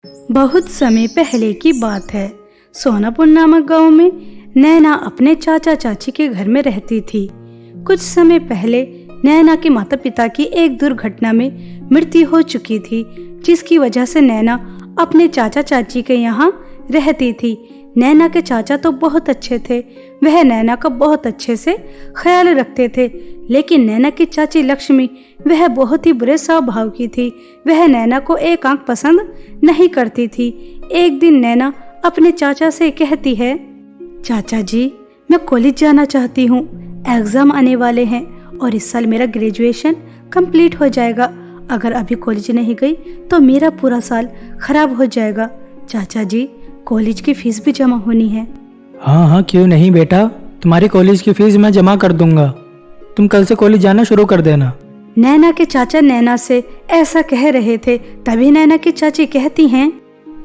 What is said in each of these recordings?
बहुत समय पहले की बात है। सोनापुर नामक गांव में नैना अपने चाचा चाची के घर में रहती थी। कुछ समय पहले नैना के माता पिता की एक दुर्घटना में मृत्यु हो चुकी थी, जिसकी वजह से नैना अपने चाचा चाची के यहाँ रहती थी। नैना के चाचा तो बहुत अच्छे थे, वह नैना का बहुत अच्छे से ख्याल रखते थे, लेकिन नैना की चाची लक्ष्मी वह बहुत ही बुरे स्वभाव की थी। वह नैना को एक आंख पसंद नहीं करती थी। एक दिन नैना अपने चाचा से कहती है, चाचा जी मैं कॉलेज जाना चाहती हूँ, एग्जाम आने वाले हैं और इस साल मेरा ग्रेजुएशन कंप्लीट हो जाएगा। अगर अभी कॉलेज नहीं गई तो मेरा पूरा साल खराब हो जाएगा। चाचा जी कॉलेज की फीस भी जमा होनी है। हाँ हाँ क्यों नहीं बेटा, तुम्हारी कॉलेज की फीस मैं जमा कर दूंगा। तुम कल से कॉलेज जाना शुरू कर देना। नैना के चाचा नैना से ऐसा कह रहे थे, तभी नैना की चाची कहती हैं,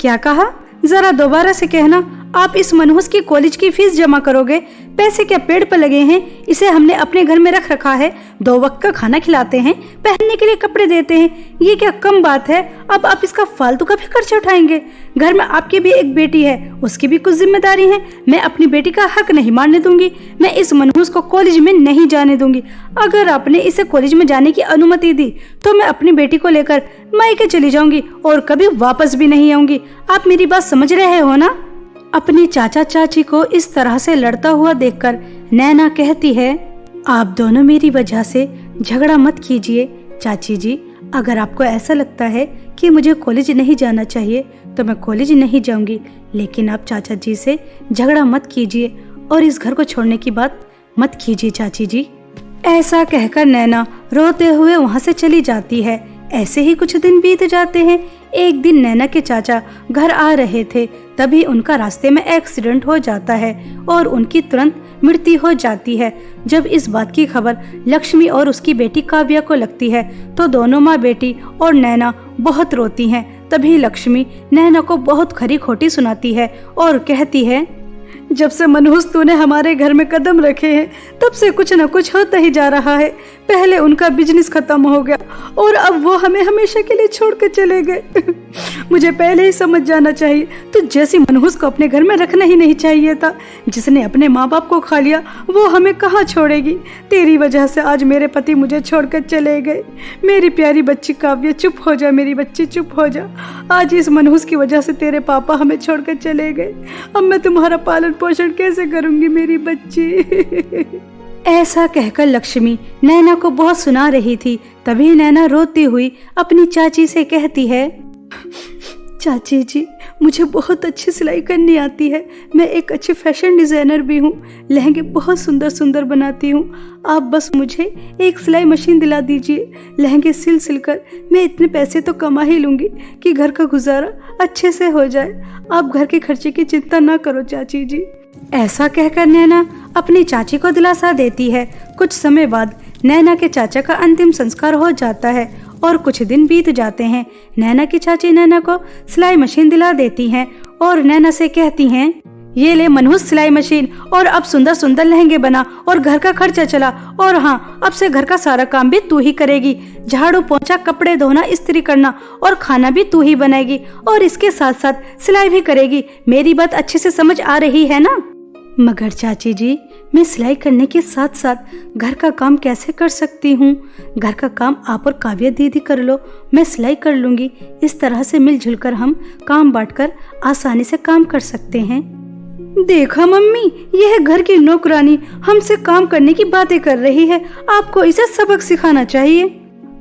क्या कहा, जरा दोबारा से कहना। आप इस मनहूस की कॉलेज की फीस जमा करोगे? पैसे क्या पेड़ पर लगे हैं? इसे हमने अपने घर में रख रखा है, 2 वक्त का खाना खिलाते हैं, पहनने के लिए कपड़े देते हैं, ये क्या कम बात है? अब आप इसका फालतू का भी खर्च उठाएंगे? घर में आपकी भी एक बेटी है, उसकी भी कुछ जिम्मेदारी है। मैं अपनी बेटी का हक नहीं मानने दूंगी। मैं इस मनहूस को कॉलेज में नहीं जाने दूंगी। अगर आपने इसे कॉलेज में जाने की अनुमति दी तो मैं अपनी बेटी को लेकर मायके चली जाऊंगी और कभी वापस भी नहीं आऊंगी। आप मेरी बात समझ रहे हो ना? अपने चाचा चाची को इस तरह से लड़ता हुआ देखकर नैना कहती है, आप दोनों मेरी वजह से झगड़ा मत कीजिए। चाची जी अगर आपको ऐसा लगता है कि मुझे कॉलेज नहीं जाना चाहिए तो मैं कॉलेज नहीं जाऊंगी, लेकिन आप चाचा जी से झगड़ा मत कीजिए और इस घर को छोड़ने की बात मत कीजिए चाची जी। ऐसा कहकर नैना रोते हुए वहां से चली जाती है। ऐसे ही कुछ दिन बीत जाते हैं। एक दिन नैना के चाचा घर आ रहे थे, तभी उनका रास्ते में एक्सीडेंट हो जाता है और उनकी तुरंत मृत्यु हो जाती है। जब इस बात की खबर लक्ष्मी और उसकी बेटी काव्या को लगती है तो दोनों माँ बेटी और नैना बहुत रोती हैं। तभी लक्ष्मी नैना को बहुत खरी खोटी सुनाती है और कहती है, जब से मनहूस तूने हमारे घर में कदम रखे हैं तब से कुछ न कुछ होता ही जा रहा है। पहले उनका बिजनेस खत्म हो गया और अब वो हमें हमेशा के लिए छोड़कर चले गए। मुझे पहले ही समझ जाना चाहिए, तो जैसी मनहूस को अपने घर में रखना ही नहीं चाहिए था। जिसने अपने माँ बाप को खा लिया वो हमें कहाँ छोड़ेगी। तेरी वजह से आज मेरे पति मुझे छोड़कर चले गए। मेरी प्यारी बच्ची काव्या चुप हो जा, मेरी बच्ची चुप हो जा। आज इस मनहूस की वजह से तेरे पापा हमें छोड़कर चले गए। अब मैं तुम्हारा पालन पोषण कैसे करूंगी मेरी बच्ची। ऐसा कहकर लक्ष्मी नैना को बहुत सुना रही थी। तभी नैना रोती हुई अपनी चाची से कहती है, चाची जी मुझे बहुत अच्छी सिलाई करनी आती है। मैं एक अच्छी फैशन डिजाइनर भी हूँ, लहंगे बहुत सुंदर सुंदर बनाती हूँ। आप बस मुझे एक सिलाई मशीन दिला दीजिए। लहंगे सिल कर मैं इतने पैसे तो कमा ही लूँगी कि घर का गुजारा अच्छे से हो जाए। आप घर के खर्चे की चिंता ना करो चाची जी। ऐसा कहकर नैना अपनी चाची को दिलासा देती है। कुछ समय बाद नैना के चाचा का अंतिम संस्कार हो जाता है और कुछ दिन बीत जाते हैं। नैना की चाची नैना को सिलाई मशीन दिला देती हैं और नैना से कहती हैं, ये ले मनहूस सिलाई मशीन और अब सुंदर सुंदर लहंगे बना और घर का खर्चा चला। और हाँ, अब से घर का सारा काम भी तू ही करेगी। झाड़ू पोंछा, कपड़े धोना, इस्त्री करना और खाना भी तू ही बनाएगी और इसके साथ साथ सिलाई भी करेगी। मेरी बात अच्छे से समझ आ रही है ना? मगर चाची जी मैं सिलाई करने के साथ साथ घर का काम कैसे कर सकती हूँ? घर का काम आप और काव्या दीदी कर लो, मैं सिलाई कर लूँगी। इस तरह से मिलजुल कर हम काम बांटकर आसानी से काम कर सकते हैं। देखा मम्मी, यह घर की नौकरानी हमसे काम करने की बातें कर रही है। आपको इसे सबक सिखाना चाहिए।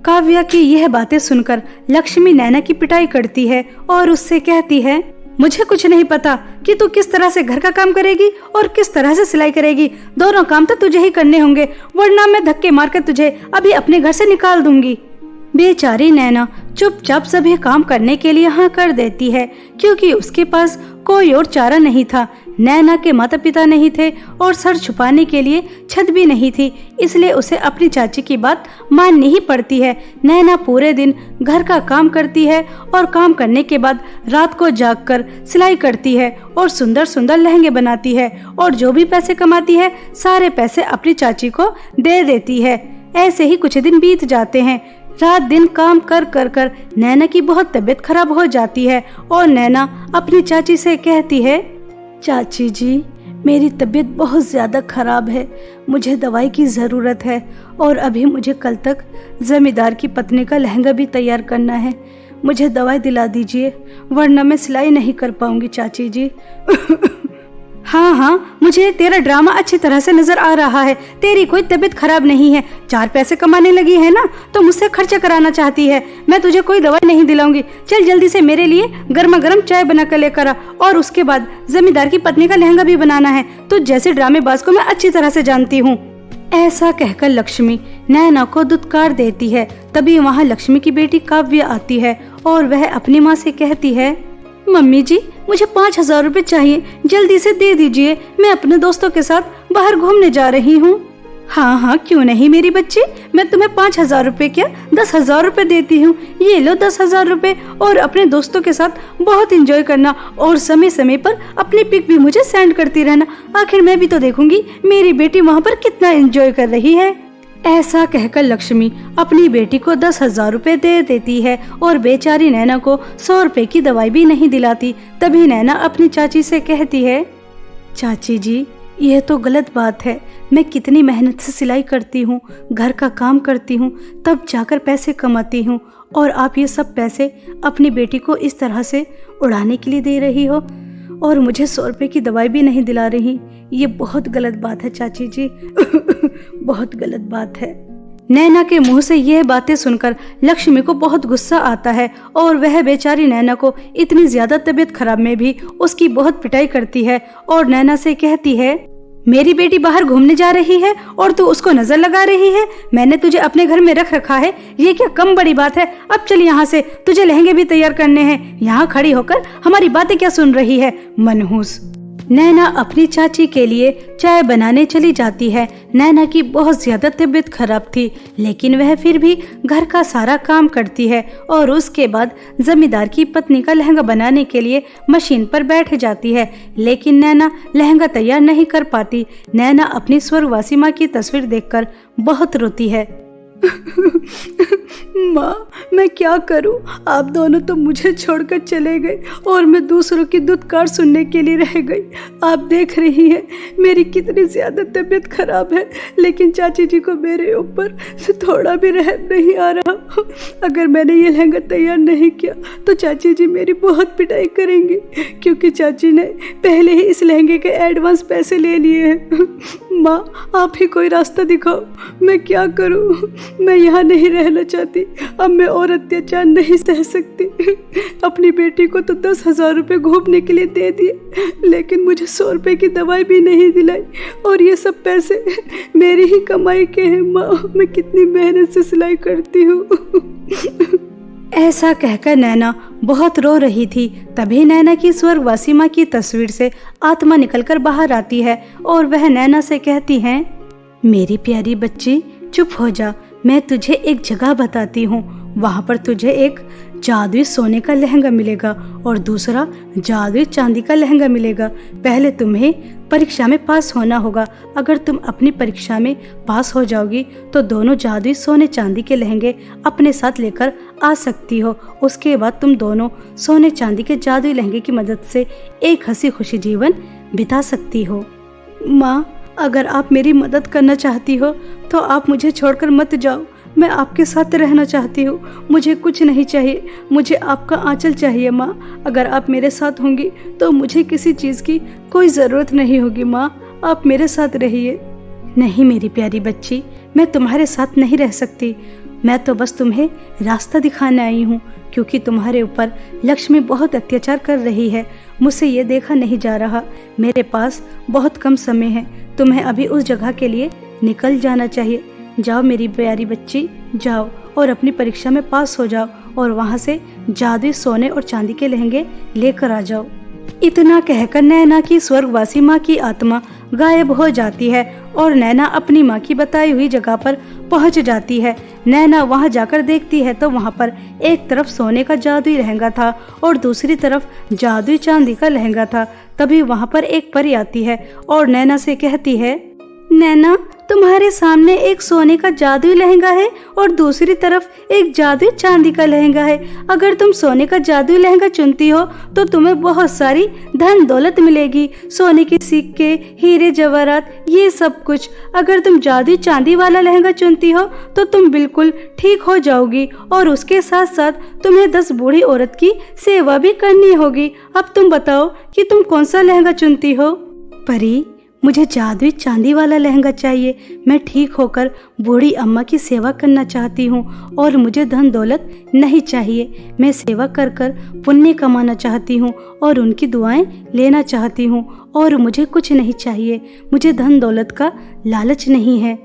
काव्या की यह बातें सुनकर लक्ष्मी नैना की पिटाई करती है और उससे कहती है, मुझे कुछ नहीं पता कि तू किस तरह से घर का काम करेगी और किस तरह से सिलाई करेगी। दोनों काम तो तुझे ही करने होंगे, वरना मैं धक्के मारकर तुझे अभी अपने घर से निकाल दूंगी। बेचारी नैना चुपचाप सभी काम करने के लिए हाँ कर देती है, क्योंकि उसके पास कोई और चारा नहीं था। नैना के माता पिता नहीं थे और सर छुपाने के लिए छत भी नहीं थी, इसलिए उसे अपनी चाची की बात माननी ही पड़ती है। नैना पूरे दिन घर का काम करती है और काम करने के बाद रात को जागकर सिलाई करती है और सुंदर सुंदर लहंगे बनाती है और जो भी पैसे कमाती है सारे पैसे अपनी चाची को दे देती है। ऐसे ही कुछ दिन बीत जाते हैं। रात दिन काम कर कर कर नैना की बहुत तबीयत खराब हो जाती है और नैना अपनी चाची से कहती है, चाची जी मेरी तबीयत बहुत ज़्यादा खराब है, मुझे दवाई की ज़रूरत है और अभी मुझे कल तक ज़मींदार की पत्नी का लहंगा भी तैयार करना है, मुझे दवाई दिला दीजिए वरना मैं सिलाई नहीं कर पाऊंगी चाची जी। हाँ हाँ, मुझे तेरा ड्रामा अच्छी तरह से नजर आ रहा है, तेरी कोई तबीयत खराब नहीं है, 4 पैसे कमाने लगी है ना तो मुझसे खर्चा कराना चाहती है, मैं तुझे कोई दवाई नहीं दिलाऊंगी, चल जल्दी से मेरे लिए गर्मा गर्म चाय बना कर लेकर आ और उसके बाद जमींदार की पत्नी का लहंगा भी बनाना है, तो जैसे ड्रामेबाज को मैं अच्छी तरह से जानती हूँ। ऐसा कहकर लक्ष्मी नैना को दुत्कार देती है। तभी वहाँ लक्ष्मी की बेटी काव्य आती है और वह अपनी माँ से कहती है, मम्मी जी मुझे 5,000 रुपए चाहिए, जल्दी से दे दीजिए, मैं अपने दोस्तों के साथ बाहर घूमने जा रही हूँ। हाँ हाँ क्यों नहीं मेरी बच्ची, मैं तुम्हें 5,000 रुपए क्या 10,000 रुपए देती हूँ, ये लो 10,000 रुपए और अपने दोस्तों के साथ बहुत एंजॉय करना और समय समय पर अपनी पिक भी मुझे सेंड करती रहना, आखिर मैं भी तो देखूंगी मेरी बेटी वहाँ पर कितना एंजॉय कर रही है। ऐसा कहकर लक्ष्मी अपनी बेटी को 10,000 रुपए दे देती है और बेचारी नैना को 100 रुपए की दवाई भी नहीं दिलाती। तभी नैना अपनी चाची से कहती है, चाची जी यह तो गलत बात है, मैं कितनी मेहनत से सिलाई करती हूँ, घर का काम करती हूँ, तब जाकर पैसे कमाती हूँ और आप ये सब पैसे अपनी बेटी को इस तरह से उड़ाने के लिए दे रही हो और मुझे 100 रुपए की दवाई भी नहीं दिला रही, ये बहुत गलत बात है चाची जी। बहुत गलत बात है। नैना के मुंह से यह बातें सुनकर लक्ष्मी को बहुत गुस्सा आता है और वह बेचारी नैना को इतनी ज्यादा तबीयत खराब में भी उसकी बहुत पिटाई करती है और नैना से कहती है, मेरी बेटी बाहर घूमने जा रही है और तू उसको नजर लगा रही है, मैंने तुझे अपने घर में रख रखा है, ये क्या कम बड़ी बात है, अब चल यहाँ से, तुझे लहंगे भी तैयार करने हैं, यहाँ खड़ी होकर हमारी बातें क्या सुन रही है मनहूस। नैना अपनी चाची के लिए चाय बनाने चली जाती है। नैना की बहुत ज्यादा तबीयत खराब थी लेकिन वह फिर भी घर का सारा काम करती है और उसके बाद जमींदार की पत्नी का लहंगा बनाने के लिए मशीन पर बैठ जाती है, लेकिन नैना लहंगा तैयार नहीं कर पाती। नैना अपनी स्वर्गवासी माँ की तस्वीर देखकर बहुत रोती है। माँ मैं क्या करूं, आप दोनों तो मुझे छोड़कर चले गए और मैं दूसरों की दुत्कार सुनने के लिए रह गई। आप देख रही हैं मेरी कितनी ज्यादा तबीयत खराब है, लेकिन चाची जी को मेरे ऊपर थोड़ा भी रहम नहीं आ रहा। अगर मैंने ये लहंगा तैयार नहीं किया तो चाची जी मेरी बहुत पिटाई करेंगी, क्योंकि चाची ने पहले ही इस लहंगे के एडवांस पैसे ले लिए हैं। माँ आप ही कोई रास्ता दिखाओ, मैं क्या करूं, मैं यहाँ नहीं रहना चाहती, अब मैं और अत्याचार नहीं सह सकती। अपनी बेटी को तो 10,000 रुपए घूमने के लिए दे दिए, लेकिन मुझे 100 रुपए की दवाई भी नहीं दिलाई और ये सब पैसे मेरी ही कमाई के हैं। माँ मैं कितनी मेहनत से सिलाई करती हूँ। ऐसा कहकर नैना बहुत रो रही थी। तभी नैना की स्वर्गवासी माँ की तस्वीर से आत्मा निकलकर बाहर आती है और वह नैना से कहती है, मेरी प्यारी बच्ची चुप हो जा, मैं तुझे एक जगह बताती हूँ, वहाँ पर तुझे एक जादुई सोने का लहंगा मिलेगा और दूसरा जादुई चांदी का लहंगा मिलेगा। पहले तुम्हें परीक्षा में पास होना होगा, अगर तुम अपनी परीक्षा में पास हो जाओगी तो दोनों जादुई सोने चांदी के लहंगे अपने साथ लेकर आ सकती हो। उसके बाद तुम दोनों सोने चांदी के जादुई लहंगे की मदद से एक हंसी खुशी जीवन बिता सकती हो। माँ अगर आप मेरी मदद करना चाहती हो तो आप मुझे छोड़कर मत जाओ, मैं आपके साथ रहना चाहती हूँ, मुझे कुछ नहीं चाहिए, मुझे आपका आंचल चाहिए। माँ अगर आप मेरे साथ होंगी तो मुझे किसी चीज़ की कोई ज़रूरत नहीं होगी। माँ आप मेरे साथ रहिए। नहीं मेरी प्यारी बच्ची, मैं तुम्हारे साथ नहीं रह सकती, मैं तो बस तुम्हें रास्ता दिखाने आई हूँ, क्योंकि तुम्हारे ऊपर लक्ष्मी बहुत अत्याचार कर रही है, मुझसे ये देखा नहीं जा रहा, मेरे पास बहुत कम समय है, तुम्हें अभी उस जगह के लिए निकल जाना चाहिए। जाओ मेरी प्यारी बच्ची, जाओ और अपनी परीक्षा में पास हो जाओ और वहाँ से जादुई सोने और चांदी के लहंगे लेकर आ जाओ। इतना कहकर नैना की स्वर्गवासी माँ की आत्मा गायब हो जाती है और नैना अपनी माँ की बताई हुई जगह पर पहुँच जाती है। नैना वहाँ जाकर देखती है तो वहाँ पर एक तरफ सोने का जादुई लहंगा था और दूसरी तरफ जादुई चांदी का लहंगा था। तभी वहाँ पर एक परी आती है और नैना से कहती है, नैना तुम्हारे सामने एक सोने का जादुई लहंगा है और दूसरी तरफ एक जादुई चांदी का लहंगा है। अगर तुम सोने का जादुई लहंगा चुनती हो तो तुम्हें बहुत सारी धन दौलत मिलेगी, सोने के सिक्के, हीरे जवाहरात, ये सब कुछ। अगर तुम जादुई चांदी वाला लहंगा चुनती हो तो तुम बिल्कुल ठीक हो जाओगी और उसके साथ साथ तुम्हें 10 बूढ़ी औरत की सेवा भी करनी होगी। अब तुम बताओ कि तुम कौन सा लहंगा चुनती हो? परी, मुझे जादुई चांदी वाला लहंगा चाहिए। मैं ठीक होकर बूढ़ी अम्मा की सेवा करना चाहती हूँ और मुझे धन दौलत नहीं चाहिए। मैं सेवा कर कर पुण्य कमाना चाहती हूँ और उनकी दुआएं लेना चाहती हूँ और मुझे कुछ नहीं चाहिए। मुझे धन दौलत का लालच नहीं है।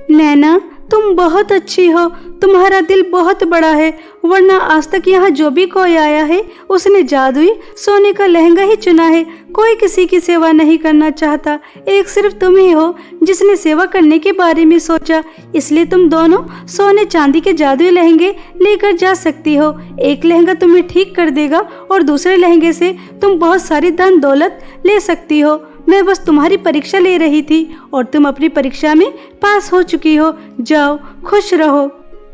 नैना, तुम बहुत अच्छी हो, तुम्हारा दिल बहुत बड़ा है, वरना आज तक यहाँ जो भी कोई आया है उसने जादुई सोने का लहंगा ही चुना है। कोई किसी की सेवा नहीं करना चाहता, एक सिर्फ तुम ही हो जिसने सेवा करने के बारे में सोचा। इसलिए तुम दोनों सोने चांदी के जादुई लहंगे लेकर जा सकती हो। एक लहंगा तुम्हें ठीक कर देगा और दूसरे लहंगे से तुम बहुत सारी धन दौलत ले सकती हो। मैं बस तुम्हारी परीक्षा ले रही थी और तुम अपनी परीक्षा में पास हो चुकी हो। जाओ, खुश रहो।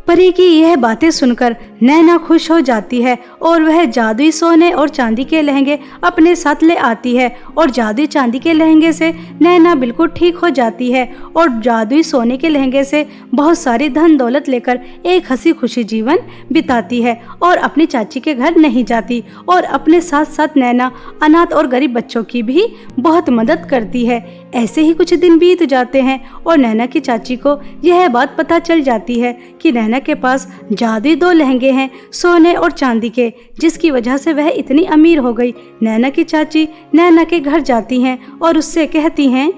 परी की यह बातें सुनकर नैना खुश हो जाती है और वह जादुई सोने और चांदी के लहंगे अपने साथ ले आती है और जादुई चांदी के लहंगे से नैना बिल्कुल ठीक हो जाती है और जादुई सोने के लहंगे से बहुत सारी धन दौलत लेकर एक हंसी खुशी जीवन बिताती है और अपनी चाची के घर नहीं जाती। और अपने साथ साथ नैना अनाथ और गरीब बच्चों की भी बहुत मदद करती है। ऐसे ही कुछ दिन बीत जाते हैं और नैना की चाची को यह बात पता चल जाती है कि नैना के पास जादुई 2 लहंगे हैं, सोने और चांदी के, जिसकी वजह से वह इतनी अमीर हो गई। नैना की चाची नैना के घर जाती हैं और उससे कहती हैं,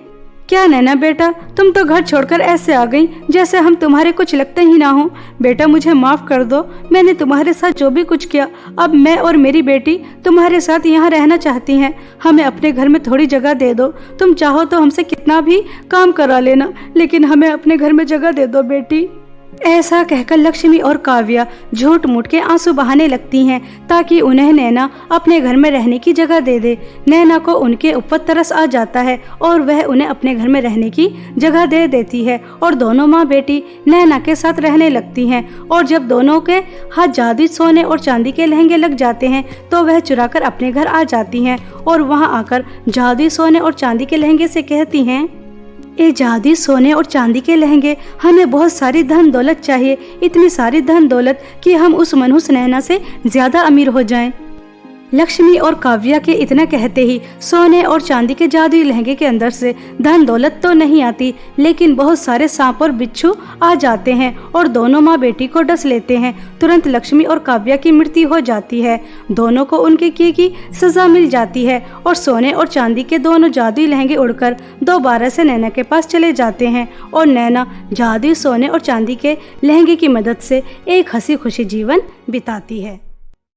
क्या नैना बेटा, तुम तो घर छोड़कर ऐसे आ गई जैसे हम तुम्हारे कुछ लगते ही ना हो। बेटा, मुझे माफ कर दो, मैंने तुम्हारे साथ जो भी कुछ किया। अब मैं और मेरी बेटी तुम्हारे साथ यहाँ रहना चाहती हैं। हमें अपने घर में थोड़ी जगह दे दो। तुम चाहो तो हमसे कितना भी काम करा लेना, लेकिन हमें अपने घर में जगह दे दो बेटी। ऐसा कहकर लक्ष्मी और काव्या झूठ मूठ के आंसू बहाने लगती हैं ताकि उन्हें नैना अपने घर में रहने की जगह दे दे। नैना को उनके ऊपर तरस आ जाता है और वह उन्हें अपने घर में रहने की जगह दे देती है और दोनों माँ बेटी नैना के साथ रहने लगती हैं। और जब दोनों के हाथ जादुई सोने और चांदी के लहंगे लग जाते हैं तो वह चुराकर अपने घर आ जाती हैं और वहाँ आकर जादुई सोने और चांदी के लहंगे से कहती हैं, ये जादुई सोने और चांदी के लहंगे, हमें बहुत सारी धन दौलत चाहिए, इतनी सारी धन दौलत कि हम उस मनहूस नैना से ज्यादा अमीर हो जाएं। लक्ष्मी और काव्या के इतना कहते ही सोने और चांदी के जादुई लहंगे के अंदर से धन दौलत तो नहीं आती, लेकिन बहुत सारे सांप और बिच्छू आ जाते हैं और दोनों माँ बेटी को डस लेते हैं। तुरंत लक्ष्मी और काव्या की मृत्यु हो जाती है। दोनों को उनके किए की सजा मिल जाती है और सोने और चांदी के दोनों जादुई लहंगे उड़कर दोबारा से नैना के पास चले जाते हैं और नैना जादुई सोने और चांदी के लहंगे की मदद से एक हंसी खुशी जीवन बिताती है।